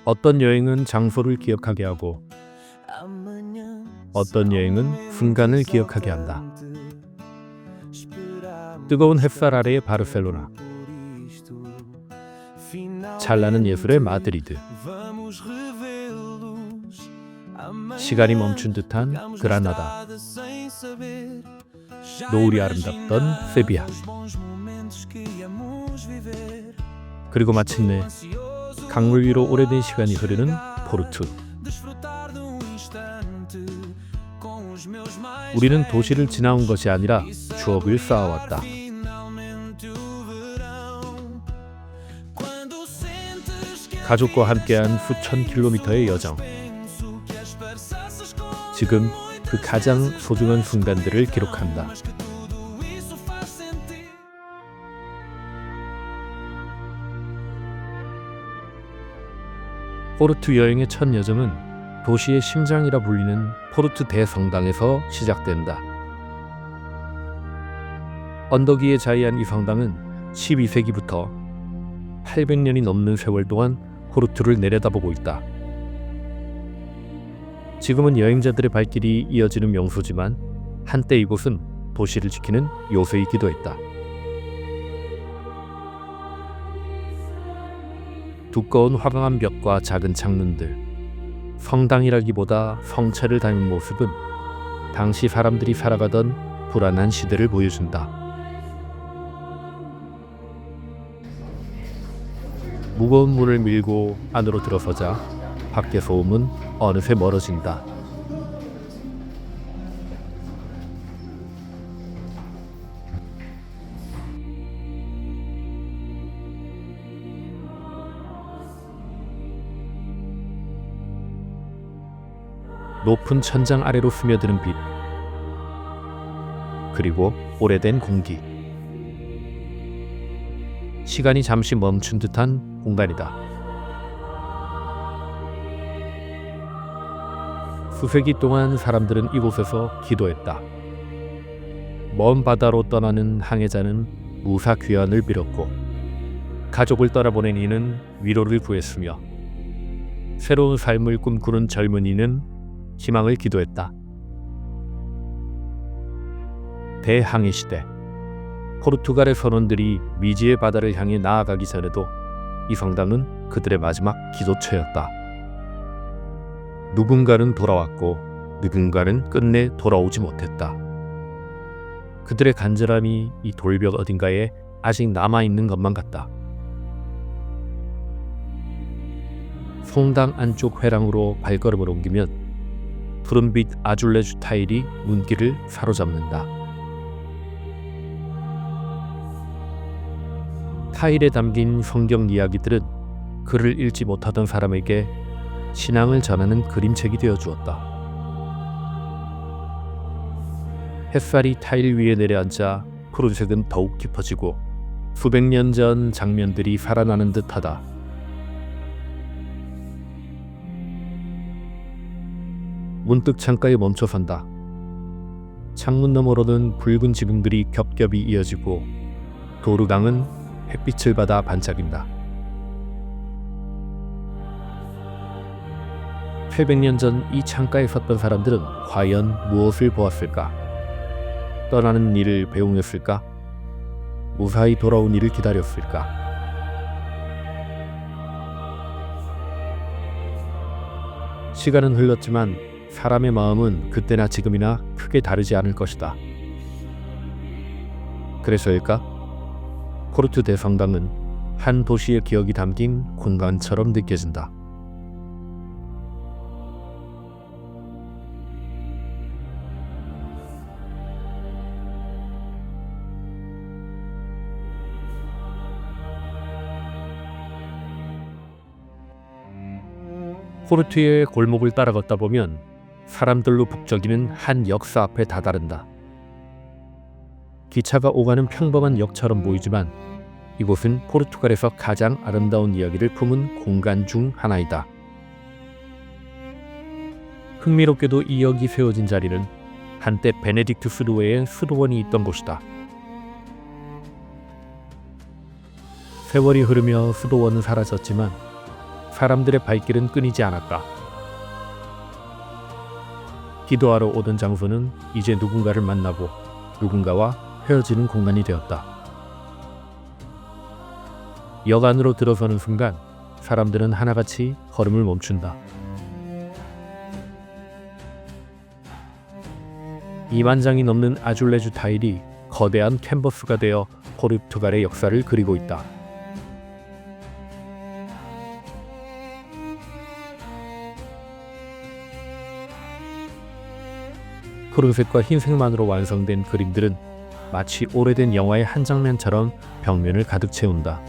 어떤 여행은 장소를 기억하게 하고 어떤 여행은 순간을 기억하게 한다. 뜨거운 햇살 아래의 바르셀로나, 찬란한 예술의 마드리드, 시간이 멈춘 듯한 그라나다, 노을이 아름답던 세비야, 그리고 마침내 강물 위로 오래된 시간이 흐르는 포르투. 우리는 도시를 지나온 것이 아니라 추억을 쌓아왔다. 가족과 함께한 수천 킬로미터의 여정. 지금 그 가장 소중한 순간들을 기록한다. 포르투 여행의 첫 여정은 도시의 심장이라 불리는 포르투 대성당에서 시작된다. 언덕 위에 자리한 이 성당은 12세기부터 800년이 넘는 세월 동안 포르투를 내려다보고 있다. 지금은 여행자들의 발길이 이어지는 명소지만 한때 이곳은 도시를 지키는 요새이기도 했다. 두꺼운 화강암 벽과 작은 창문들, 성당이라기보다 성체를 닮은 모습은 당시 사람들이 살아가던 불안한 시대를 보여준다. 무거운 문을 밀고 안으로 들어서자 밖의 소음은 어느새 멀어진다. 높은 천장 아래로 스며드는 빛, 그리고 오래된 공기. 시간이 잠시 멈춘 듯한 공간이다. 수세기 동안 사람들은 이곳에서 기도했다. 먼 바다로 떠나는 항해자는 무사 귀환을 빌었고, 가족을 떠나보낸 이는 위로를 구했으며, 새로운 삶을 꿈꾸는 젊은이는 희망을 기도했다. 대항해 시대, 포르투갈의 선원들이 미지의 바다를 향해 나아가기 전에도 이 성당은 그들의 마지막 기도처였다. 누군가는 돌아왔고 누군가는 끝내 돌아오지 못했다. 그들의 간절함이 이 돌벽 어딘가에 아직 남아있는 것만 같다. 성당 안쪽 회랑으로 발걸음을 옮기면 푸른빛 아줄레주 타일이 눈길을 사로잡는다. 타일에 담긴 성경 이야기들은 글을 읽지 못하던 사람에게 신앙을 전하는 그림책이 되어 주었다. 햇살이 타일 위에 내려앉아 푸른색은 더욱 깊어지고 수백 년 전 장면들이 살아나는 듯하다. 문득 창가에 멈춰선다. 창문 너머로는 붉은 지붕들이 겹겹이 이어지고 도르강은 햇빛을 받아 반짝인다. 800년 전 이 창가에 섰던 사람들은 과연 무엇을 보았을까? 떠나는 이를 배웅했을까? 무사히 돌아온 이를 기다렸을까? 시간은 흘렀지만 사람의 마음은 그때나 지금이나 크게 다르지 않을 것이다. 그래서일까? 포르투 대성당은 한 도시의 기억이 담긴 공간처럼 느껴진다. 포르투의 골목을 따라 걷다 보면 사람들로 북적이는 한 역사 앞에 다다른다. 기차가 오가는 평범한 역처럼 보이지만 이곳은 포르투갈에서 가장 아름다운 이야기를 품은 공간 중 하나이다. 흥미롭게도 이 역이 세워진 자리는 한때 베네딕트 수도회의 수도원이 있던 곳이다. 세월이 흐르며 수도원은 사라졌지만 사람들의 발길은 끊이지 않았다. 기도하러 오던 장소는 이제 누군가를 만나고 누군가와 헤어지는 공간이 되었다. 역 안으로 들어서는 순간 사람들은 하나같이 걸음을 멈춘다. 2만 장이 넘는 아줄레주 타일이 거대한 캔버스가 되어 포르투갈의 역사를 그리고 있다. 푸른색과 흰색만으로 완성된 그림들은 마치 오래된 영화의 한 장면처럼 벽면을 가득 채운다.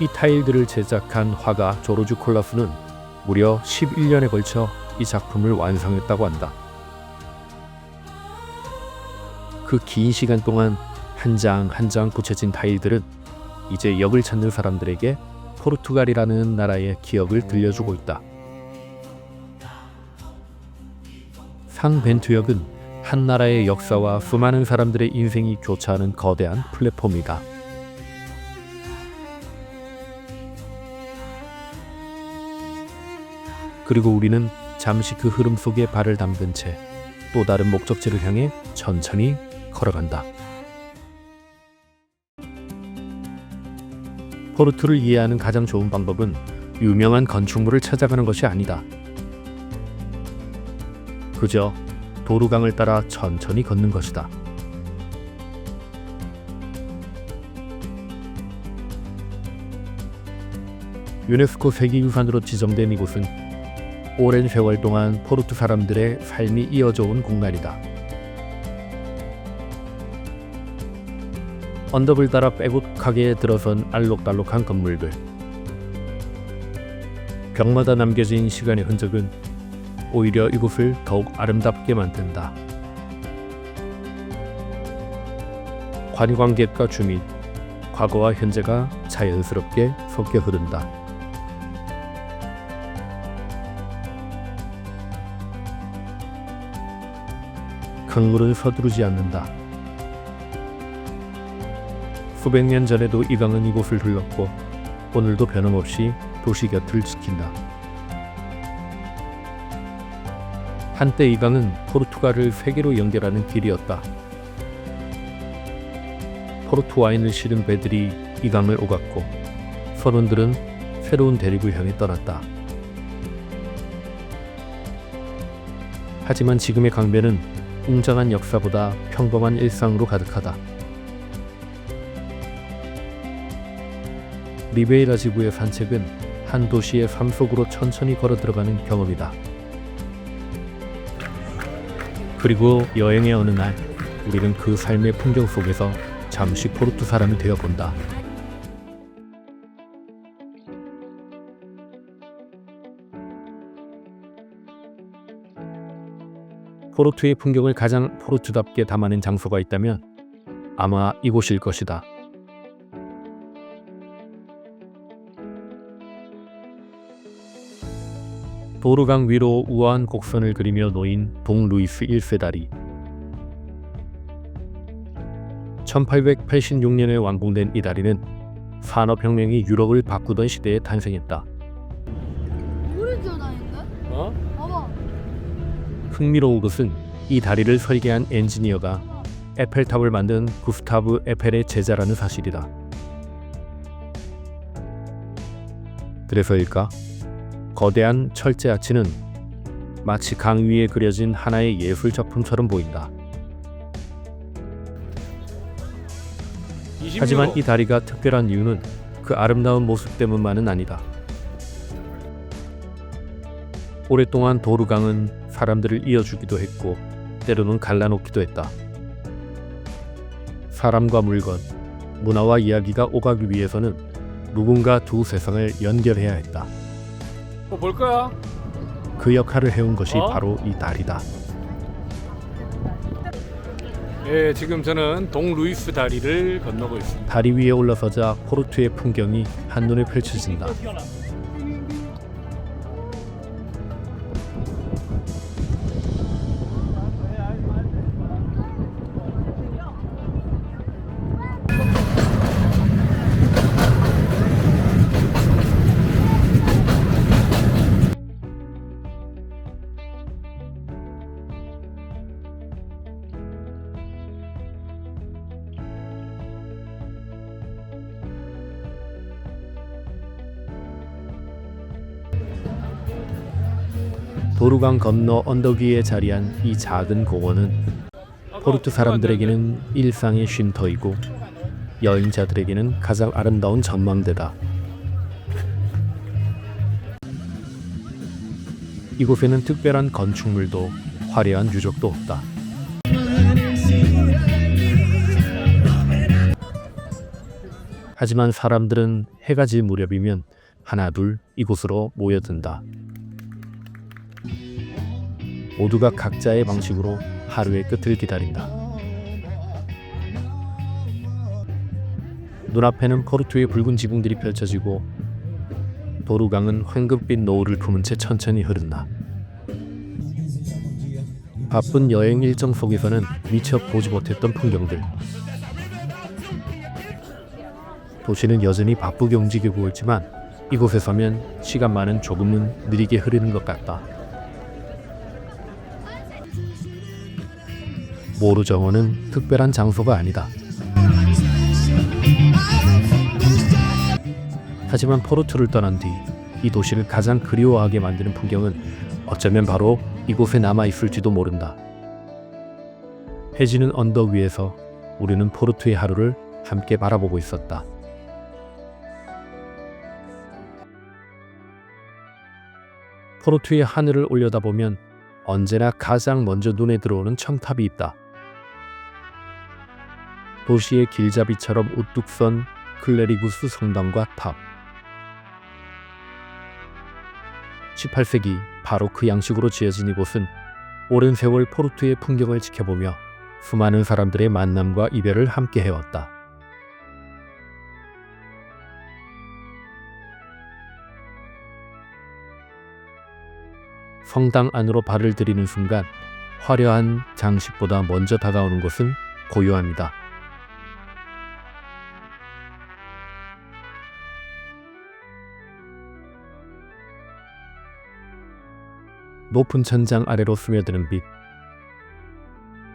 이 타일들을 제작한 화가 조르주 콜라프는 무려 11년에 걸쳐 이 작품을 완성했다고 한다. 그 긴 시간 동안 한 장 한 장 붙여진 타일들은 이제 역을 찾는 사람들에게 포르투갈이라는 나라의 기억을 들려주고 있다. 상벤투역은 한 나라의 역사와 수많은 사람들의 인생이 교차하는 거대한 플랫폼이다. 그리고 우리는 잠시 그 흐름 속에 발을 담근 채 또 다른 목적지를 향해 천천히 걸어간다. 포르투를 이해하는 가장 좋은 방법은 유명한 건축물을 찾아가는 것이 아니다. 그저 도루강을 따라 천천히 걷는 것이다. 유네스코 세계유산으로 지정된 이곳은 오랜 세월 동안 포르투 사람들의 삶이 이어져 온 공간이다. 언덕을 따라 빼곡하게 들어선 알록달록한 건물들. 벽마다 남겨진 시간의 흔적은 오히려 이곳을 더욱 아름답게 만든다. 관광객과 주민, 과거와 현재가 자연스럽게 섞여 흐른다. 강물은 서두르지 않는다. 수백 년 전에도 이 강은 이곳을 둘렀고 오늘도 변함없이 도시 곁을 지킨다. 한때 이 강은 포르투갈을 세계로 연결하는 길이었다. 포르투 와인을 실은 배들이 이 강을 오갔고 선원들은 새로운 대륙을 향해 떠났다. 하지만 지금의 강변은 웅장한 역사보다 평범한 일상으로 가득하다. 리베이라 지구의 산책은 한 도시의 삶 속으로 천천히 걸어 들어가는 경험이다. 그리고 여행의 어느 날 우리는 그 삶의 풍경 속에서 잠시 포르투 사람이 되어 본다. 포르투의 풍경을 가장 포르투답게 담아낸 장소가 있다면 아마 이곳일 것이다. 도르강 위로 우아한 곡선을 그리며 놓인 동 루이스 1세 다리. 1886년에 완공된 이 다리는 산업혁명이 유럽을 바꾸던 시대에 탄생했다. 물이 뛰어다니는데? 봐봐. 흥미로운 것은 이 다리를 설계한 엔지니어가 에펠탑을 만든 구스타브 에펠의 제자라는 사실이다. 그래서일까? 거대한 철제 아치는 마치 강 위에 그려진 하나의 예술 작품처럼 보인다. 하지만 이 다리가 특별한 이유는 그 아름다운 모습 때문만은 아니다. 오랫동안 도르강은 사람들을 이어주기도 했고 때로는 갈라놓기도 했다. 사람과 물건, 문화와 이야기가 오가기 위해서는 누군가 두 세상을 연결해야 했다. 볼 거야? 그 역할을 해온 것이 바로 이 다리다. 예, 지금 저는 동 루이스 다리를 건너고 있습니다. 다리 위에 올라서자 포르투의 풍경이 한눈에 펼쳐진다. 도루강 건너 언덕 위에 자리한 이 작은 공원은 포르투 사람들에게는 일상의 쉼터이고 여행자들에게는 가장 아름다운 전망대다. 이곳에는 특별한 건축물도 화려한 유적도 없다. 하지만 사람들은 해가 질 무렵이면 하나둘 이곳으로 모여든다. 모두가 각자의 방식으로 하루의 끝을 기다린다. 눈앞에는 포르투의 붉은 지붕들이 펼쳐지고 도루강은 황금빛 노을을 품은 채 천천히 흐른다. 바쁜 여행 일정 속에서는 미처 보지 못했던 풍경들. 도시는 여전히 바쁘게 움직이고 있지만 이곳에 서면 시간만은 조금은 느리게 흐르는 것 같다. 모루 정원은 특별한 장소가 아니다. 하지만 포르투를 떠난 뒤 이 도시를 가장 그리워하게 만드는 풍경은 어쩌면 바로 이곳에 남아있을지도 모른다. 해지는 언덕 위에서 우리는 포르투의 하루를 함께 바라보고 있었다. 포르투의 하늘을 올려다보면 언제나 가장 먼저 눈에 들어오는 첨탑이 있다. 도시의 길잡이처럼 우뚝 선 클레리구스 성당과 탑. 18세기 바로크 양식으로 지어진 이곳은 오랜 세월 포르투의 풍경을 지켜보며 수많은 사람들의 만남과 이별을 함께 해왔다. 성당 안으로 발을 들이는 순간 화려한 장식보다 먼저 다가오는 것은 고요함이다. 높은 천장 아래로 스며드는 빛,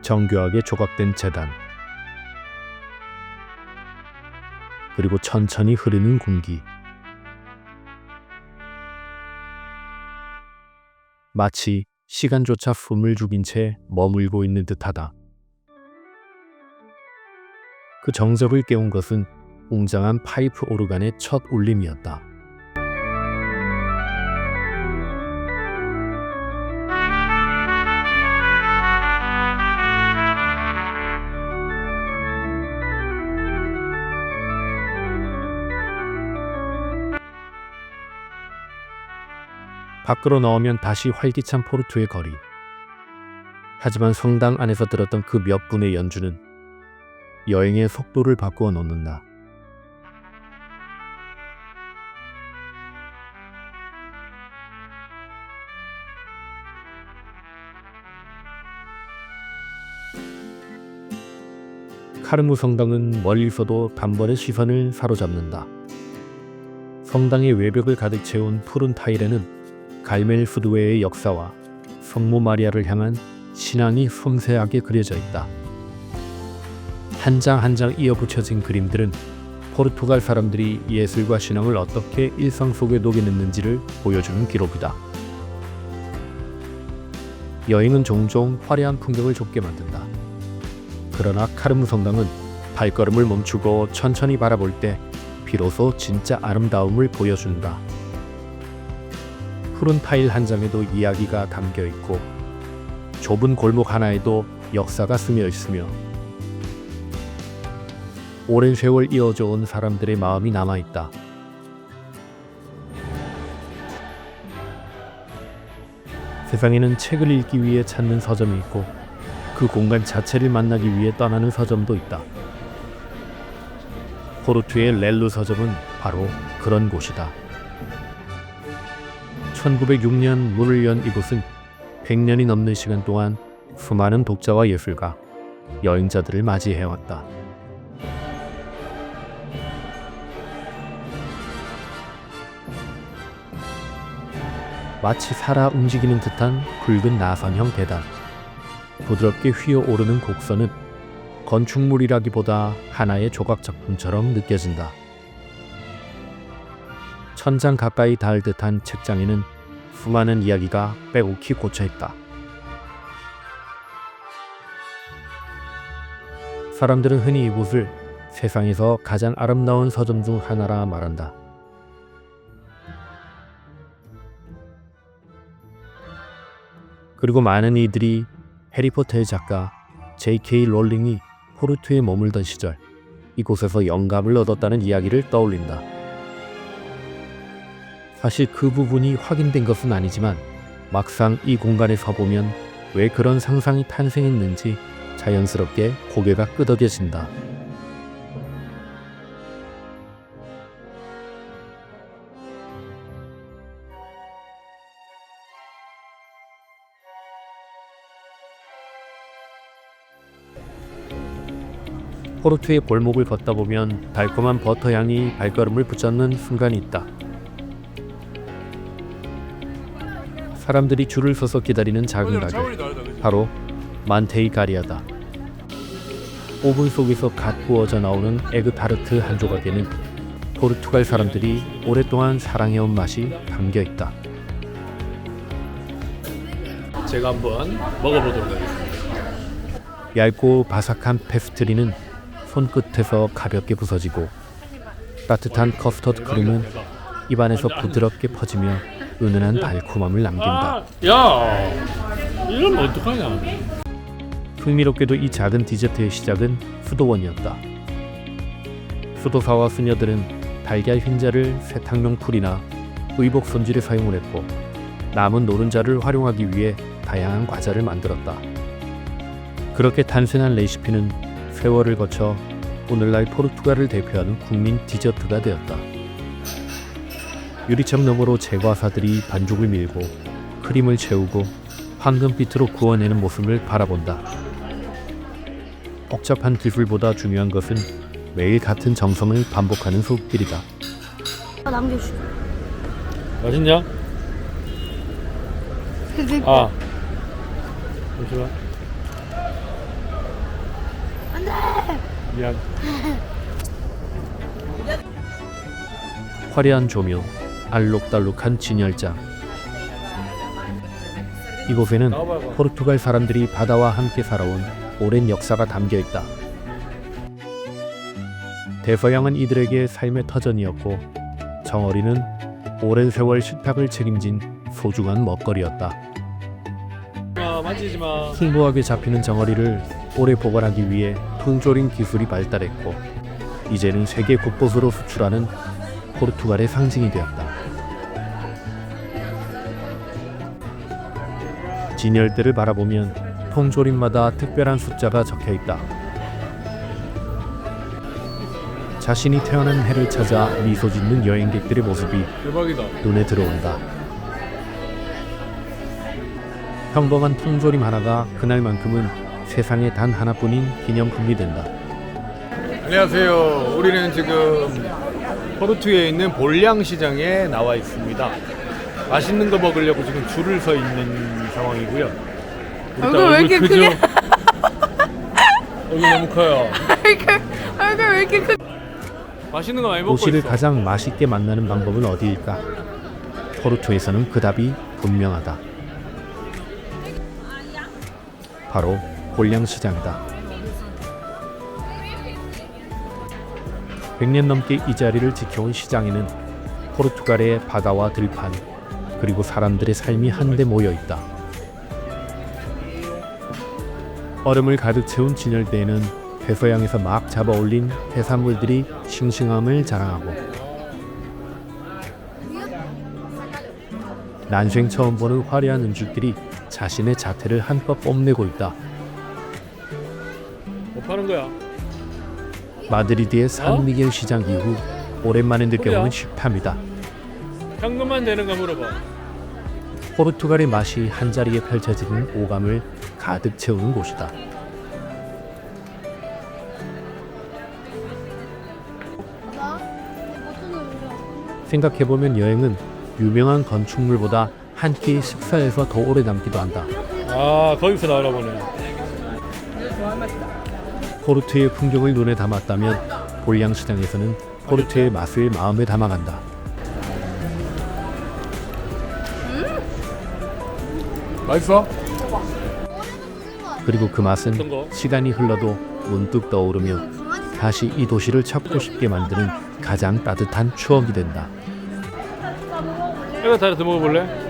정교하게 조각된 제단, 그리고 천천히 흐르는 공기. 마치 시간조차 숨을 죽인 채 머물고 있는 듯하다. 그 정적을 깨운 것은 웅장한 파이프 오르간의 첫 울림이었다. 밖으로 나오면 다시 활기찬 포르투의 거리. 하지만 성당 안에서 들었던 그 몇 분의 연주는 여행의 속도를 바꾸어 놓는다. 카르무 성당은 멀리서도 단번에 시선을 사로잡는다. 성당의 외벽을 가득 채운 푸른 타일에는 갈멜 푸드웨의 역사와 성모 마리아를 향한 신앙이 섬세하게 그려져 있다. 한 장 한 장 이어붙여진 그림들은 포르투갈 사람들이 예술과 신앙을 어떻게 일상 속에 녹여냈는지를 보여주는 기록이다. 여행은 종종 화려한 풍경을 좁게 만든다. 그러나 카르무 성당은 발걸음을 멈추고 천천히 바라볼 때 비로소 진짜 아름다움을 보여준다. 푸른 타일 한 장에도 이야기가 담겨 있고 좁은 골목 하나에도 역사가 스며 있으며 오랜 세월 이어져 온 사람들의 마음이 남아있다. 세상에는 책을 읽기 위해 찾는 서점이 있고 그 공간 자체를 만나기 위해 떠나는 서점도 있다. 포르투의 렐루 서점은 바로 그런 곳이다. 1906년 문을 연 이곳은 100년이 넘는 시간 동안 수많은 독자와 예술가, 여행자들을 맞이해왔다. 마치 살아 움직이는 듯한 붉은 나선형 계단, 부드럽게 휘어오르는 곡선은 건축물이라기보다 하나의 조각 작품처럼 느껴진다. 천장 가까이 닿을 듯한 책장에는 수많은 이야기가 빼곡히 꽂혀있다. 사람들은 흔히 이곳을 세상에서 가장 아름다운 서점 중 하나라 말한다. 그리고 많은 이들이 해리포터의 작가 J.K. 롤링이 포르투에 머물던 시절 이곳에서 영감을 얻었다는 이야기를 떠올린다. 사실 그 부분이 확인된 것은 아니지만 막상 이 공간에 서보면 왜 그런 상상이 탄생했는지 자연스럽게 고개가 끄덕여진다. 포르투의 골목을 걷다 보면 달콤한 버터 향이 발걸음을 붙잡는 순간이 있다. 사람들이 줄을 서서 기다리는 작은 가게, 바로 만테이 가리아다. 오븐 속에서 갓 구워져 나오는 에그 타르트 한 조각에는 포르투갈 사람들이 오랫동안 사랑해온 맛이 담겨 있다. 제가 한번 먹어보도록 하겠습니다. 얇고 바삭한 페스트리는 손끝에서 가볍게 부서지고 따뜻한 커스터드 크림은 입안에서 부드럽게 퍼지며 은은한 달콤함을 남긴다. 야, 이러면 어떡하냐? 흥미롭게도 이 작은 디저트의 시작은 수도원이었다. 수도사와 수녀들은 달걀 흰자를 세탁용 풀이나 의복 손질에 사용을 했고 남은 노른자를 활용하기 위해 다양한 과자를 만들었다. 그렇게 탄생한 레시피는 세월을 거쳐 오늘날 포르투갈을 대표하는 국민 디저트가 되었다. 유리창 너머로 제과사들이 반죽을 밀고 크림을 채우고 황금빛으로 구워내는 모습을 바라본다. 복잡한 기술보다 중요한 것은 매일 같은 정성을 반복하는 손길이다. 남겨주세요. 맛있냐? 아, 잠시만. 안돼. 미안. 화려한 조명, 알록달록한 진열장. 이곳에는 포르투갈 사람들이 바다와 함께 살아온 오랜 역사가 담겨 있다. 대서양은 이들에게 삶의 터전이었고 정어리는 오랜 세월 식탁을 책임진 소중한 먹거리였다. 만지지 마. 풍부하게 잡히는 정어리를 오래 보관하기 위해 통조림 기술이 발달했고 이제는 세계 곳곳으로 수출하는 포르투갈의 상징이 되었다. 진열대를 바라보면 통조림마다 특별한 숫자가 적혀 있다. 자신이 태어난 해를 찾아 미소 짓는 여행객들의 모습이 대박이다. 눈에 들어온다. 평범한 통조림 하나가 그날만큼은 세상에 단 하나뿐인 기념품이 된다. 안녕하세요. 우리는 지금 포르투에 있는 볼량 시장에 나와 있습니다. 맛있는 거 먹으려고 지금 줄을 서 있는 상황이고요. 얼굴 왜 이렇게 크죠? 크게? 얼굴 너무 커요. 얼굴 왜 이렇게 크? 맛있는 거 많이 먹고 도시를 있어. 가장 맛있게 만나는 방법은 어디일까? 포르투에서는 그 답이 분명하다. 바로 볼량 시장이다. 100년 넘게 이 자리를 지켜온 시장에는 포르투갈의 바다와 들판 그리고 사람들의 삶이 한데 모여 있다. 얼음을 가득 채운 진열대에는 해서양에서 막 잡아 올린 해산물들이 싱싱함을 자랑하고 난생 처음 보는 화려한 음식들이 자신의 자태를 한껏 뽐내고 있다. 뭐 파는 거야? 마드리드의 산미겔 시장 이후 오랜만에 느껴보는 뭐야? 식탐이다. 현금만 되는가 물어봐. 포르투갈의 맛이 한자리에 펼쳐지는 오감을 가득 채우는 곳이다. 생각해보면 여행은 유명한 건축물보다 한 끼 식사에서 더 오래 남기도 한다. 아, 거기서 나오나 보네. 포르투의 풍경을 눈에 담았다면 볼량 시장에서는 포르투의 맛을 마음에 담아간다. 맛있어? 그리고 그 맛은 어떤 거? 시간이 흘러도 문득 떠오르며 다시 이 도시를 찾고 싶게 만드는 가장 따뜻한 추억이 된다. 이거 다른 더 먹어볼래?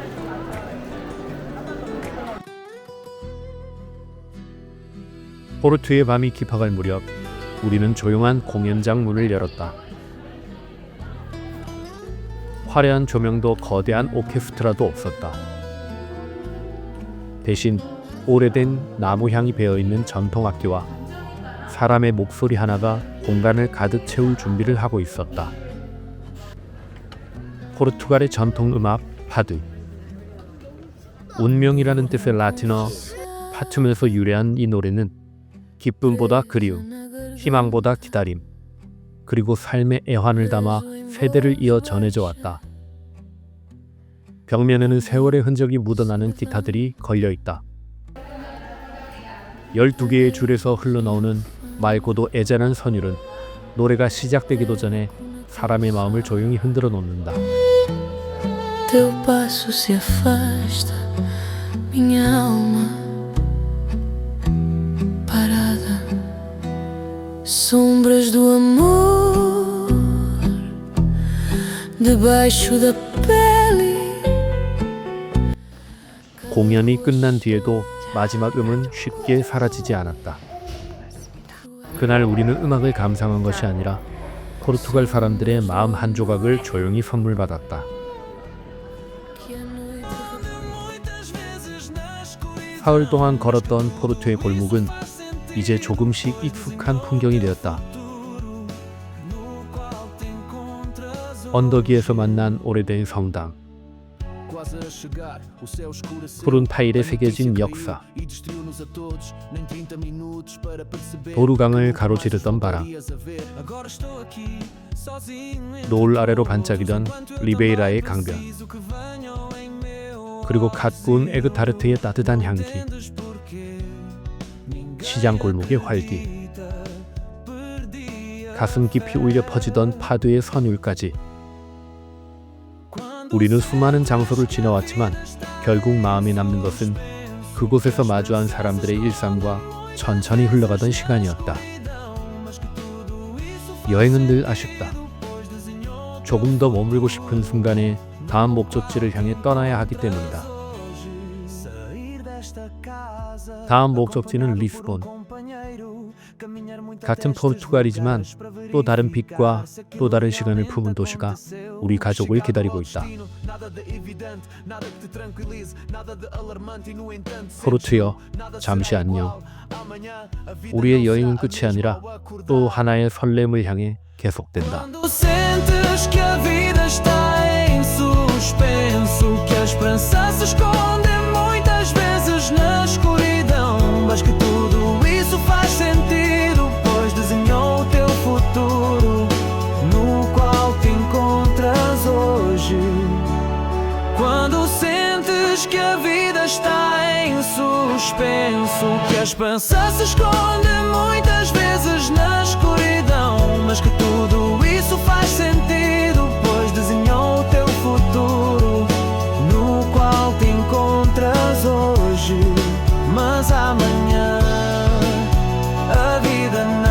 포르투의 밤이 깊어갈 무렵 우리는 조용한 공연장 문을 열었다. 화려한 조명도 거대한 오케스트라도 없었다. 대신 오래된 나무 향이 배어있는 전통악기와 사람의 목소리 하나가 공간을 가득 채울 준비를 하고 있었다. 포르투갈의 전통 음악 파드. 운명이라는 뜻의 라틴어 파툼에서 유래한 이 노래는 기쁨보다 그리움, 희망보다 기다림, 그리고 삶의 애환을 담아 세대를 이어 전해져 왔다. 벽면에는 세월의 흔적이 묻어나는 기타들이 걸려 있다. 12개의 줄에서 흘러나오는 맑고도 애잔한 선율은 노래가 시작되기도 전에 사람의 마음을 조용히 흔들어 놓는다. Teu passo se afasta, minha alma parada, sombras do amor debaixo da pele. 공연이 끝난 뒤에도 마지막 음은 쉽게 사라지지 않았다. 그날 우리는 음악을 감상한 것이 아니라 포르투갈 사람들의 마음 한 조각을 조용히 선물 받았다. 사흘 동안 걸었던 포르투의 골목은 이제 조금씩 익숙한 풍경이 되었다. 언덕 위에서 만난 오래된 성당, 푸른 타일에 새겨진 역사, 도루강을 가로지르던 바람, 노을 아래로 반짝이던 리베이라의 강변, 그리고 갓 구운 에그타르트의 따뜻한 향기, 시장 골목의 활기, 가슴 깊이 울려 퍼지던 파도의 선율까지. 우리는 수많은 장소를 지나왔지만 결국 마음에 남는 것은 그곳에서 마주한 사람들의 일상과 천천히 흘러가던 시간이었다. 여행은 늘 아쉽다. 조금 더 머물고 싶은 순간에 다음 목적지를 향해 떠나야 하기 때문이다. 다음 목적지는 리스본. 같은 포르투갈이지만 또 다른 빛과 또 다른 시간을 품은 도시가 우리 가족을 기다리고 있다. 포르투여, 잠시 안녕. 우리의 여행은 끝이 아니라 또 하나의 설렘을 향해 계속된다. Quando sentes que a vida está em suspenso, que a esperança se esconde muitas vezes na escuridão, mas que tudo isso faz sentido, pois desenhou o teu futuro, no qual te encontras hoje. Quando sentes que a vida está em suspenso, que a esperança se esconde muitas vezes na escuridão, mas que tudo isso faz sentido, pois desenhou o teu futuro, no qual te encontras hoje. Mas amanhã a vida não